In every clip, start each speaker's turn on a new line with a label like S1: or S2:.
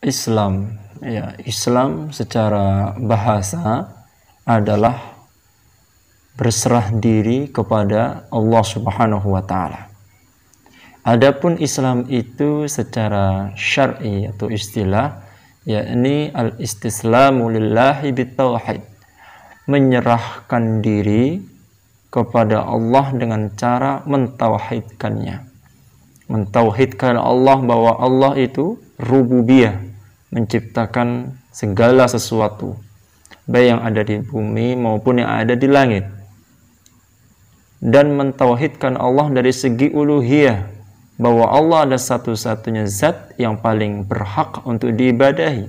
S1: Islam, ya, Islam secara bahasa adalah berserah diri kepada Allah Subhanahu wa taala. Adapun Islam itu secara syar'i atau istilah, yakni al-istislamu lillahi bitauhid, menyerahkan diri kepada Allah dengan cara mentauhidkannya. Mentauhidkan Allah bahwa Allah itu rububiyah, menciptakan segala sesuatu, baik yang ada di bumi maupun yang ada di langit. Dan mentauhidkan Allah dari segi uluhiyah, bahwa Allah adalah satu-satunya zat yang paling berhak untuk diibadahi,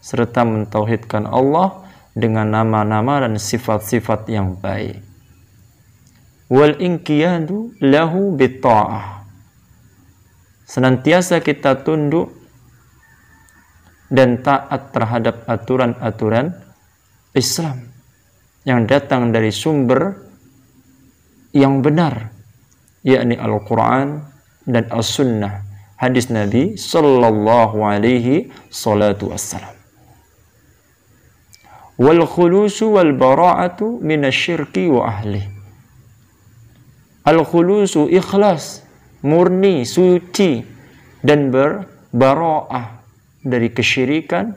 S1: serta mentauhidkan Allah dengan nama-nama dan sifat-sifat yang baik. Wal inqiyadu lahu bitta'ah, senantiasa kita tunduk dan taat terhadap aturan-aturan Islam yang datang dari sumber yang benar, yakni Al-Quran dan As-Sunnah, hadis Nabi sallallahu alaihi salatu wassalam. Wal khulusu wal bara'atu minasyirki wa ahli. Al khulusu ikhlas, murni, suci, dan berbara'ah dari kesyirikan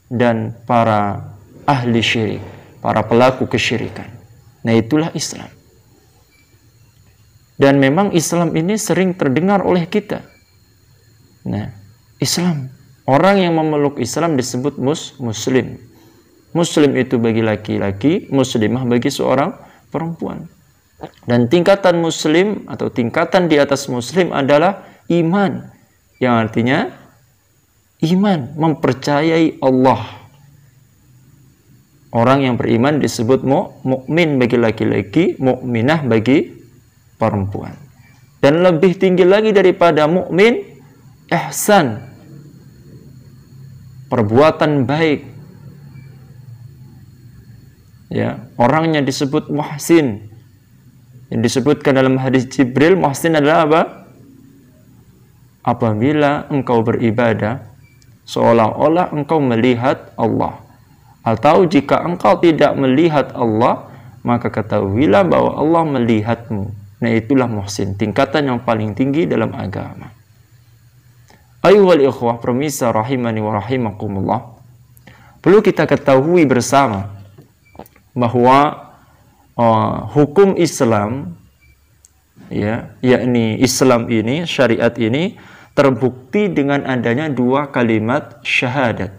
S1: dan para ahli syirik, para pelaku kesyirikan. Nah, itulah Islam. Dan memang Islam ini sering terdengar oleh kita. Nah, Islam, orang yang memeluk Islam disebut muslim. Muslim itu bagi laki-laki, muslimah bagi seorang perempuan. Dan tingkatan muslim atau tingkatan di atas muslim adalah iman, yang artinya iman, mempercayai Allah. Orang yang beriman disebut mukmin bagi laki-laki, mukminah bagi perempuan. Dan lebih tinggi lagi daripada mukmin, ihsan, perbuatan baik. Ya, orangnya disebut muhsin. Yang disebutkan dalam hadis Jibril, muhsin adalah apa? Apabila engkau beribadah seolah-olah engkau melihat Allah, atau jika engkau tidak melihat Allah, maka ketahuilah bahwa Allah melihatmu. Nah, itulah muhsin, tingkatan yang paling tinggi dalam agama. Ayyuhal ikhwah, permisa rahimani wa rahimakumullah, perlu kita ketahui bersama bahwa hukum Islam, ya, yakni Islam ini, syariat ini terbukti dengan adanya dua kalimat syahadat,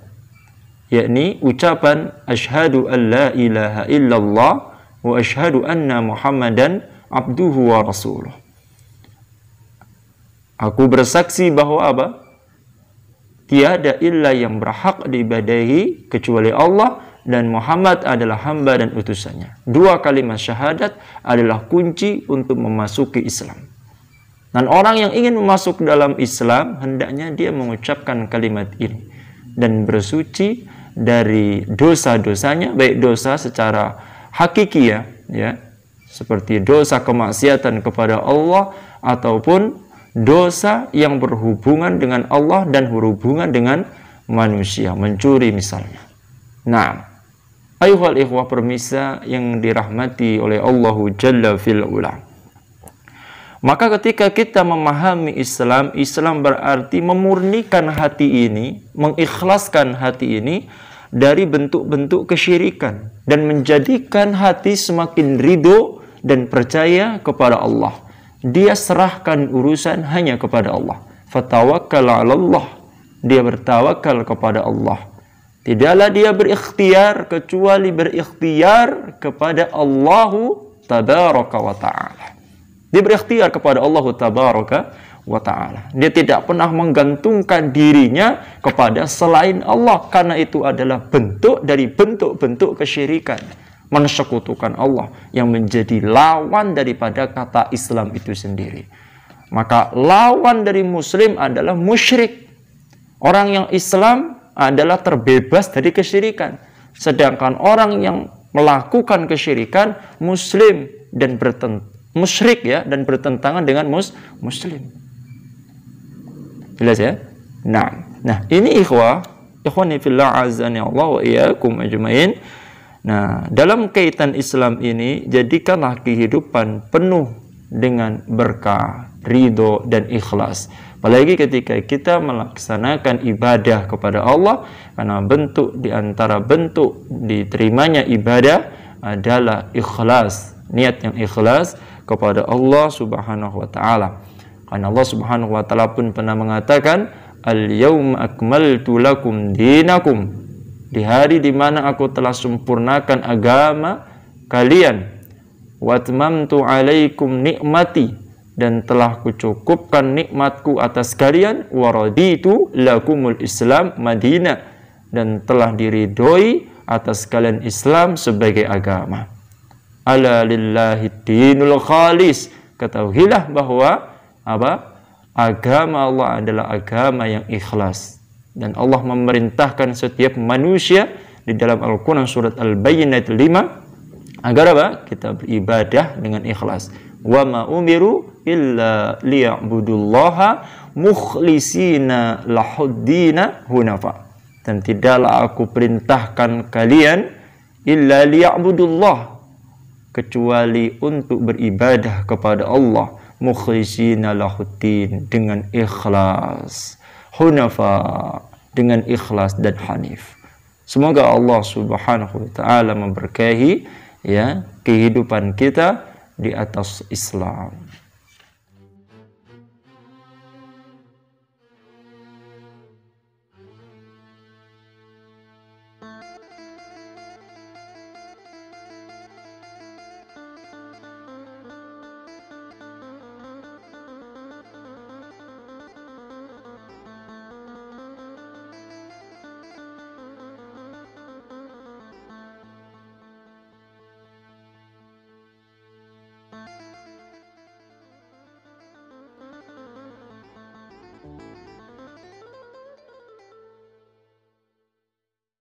S1: yakni ucapan asyhadu an la ilaha illallah wa asyhadu anna muhammadan abduhu wa rasuluh. Aku bersaksi bahwa apa? Tiada ilah yang berhak diibadahi kecuali Allah, dan Muhammad adalah hamba dan utusannya. Dua kalimat syahadat adalah kunci untuk memasuki Islam. Dan orang yang ingin masuk dalam Islam, hendaknya dia mengucapkan kalimat ini dan bersuci dari dosa-dosanya, baik dosa secara hakiki, ya, seperti dosa kemaksiatan kepada Allah, ataupun dosa yang berhubungan dengan Allah dan berhubungan dengan manusia, mencuri misalnya. Nah, ayuhal ikhwah permisa yang dirahmati oleh Allahu Jalla fil Ula. Maka ketika kita memahami Islam, Islam berarti memurnikan hati ini, mengikhlaskan hati ini dari bentuk-bentuk kesyirikan, dan menjadikan hati semakin ridho dan percaya kepada Allah. Dia serahkan urusan hanya kepada Allah. Fatawakkal 'ala Allah. Dia bertawakal kepada Allah. Tidaklah dia berikhtiar kecuali berikhtiar kepada Allahu tabaraka wa ta'ala. Dia berikhtiar kepada Allah tabaraka wa ta'ala. Dia tidak pernah menggantungkan dirinya kepada selain Allah, karena itu adalah bentuk dari bentuk-bentuk kesyirikan, mensekutukan Allah, yang menjadi lawan daripada kata Islam itu sendiri. Maka lawan dari muslim adalah musyrik. Orang yang Islam adalah terbebas dari kesyirikan, sedangkan orang yang melakukan kesyirikan muslim dan musyrik, ya, dan bertentangan dengan muslim. Jelas ya? Nah, Nah, ini ikhwani fillah azani Allah wa iyyakum ajmain. Nah, dalam kaitan Islam ini, jadikanlah kehidupan penuh dengan berkah, ridho, dan ikhlas. Apalagi ketika kita melaksanakan ibadah kepada Allah, karena bentuk di antara bentuk diterimanya ibadah adalah ikhlas, niat yang ikhlas kepada Allah Subhanahu wa taala. Karena Allah Subhanahu wa taala pun pernah mengatakan, "Al-yauma akmaltu lakum dinakum." Di hari di mana aku telah sempurnakan agama kalian, wa atmamtu alaikum nikmati, dan telah kucukupkan nikmatku atas kalian, wa raditu lakumul Islam madina, dan telah diridhoi atas kalian Islam sebagai agama. Ala lillahi dinul khalis. Ketahuilah bahwa agama Allah adalah agama yang ikhlas. Dan Allah memerintahkan setiap manusia di dalam Al-Quran surat Al-Bayyinat 5 agar kita beribadah dengan ikhlas. Wa ma umiru illa liya'budullaha mukhlisina lahuddina hunafa. Dan tidaklah aku perintahkan kalian illa liya'budullah, kecuali untuk beribadah kepada Allah, mukhlisina lahuddin, dengan ikhlas, hunafa, dengan ikhlas dan hanif. Semoga Allah Subhanahu wa taala memberkahi kehidupan kita di atas Islam.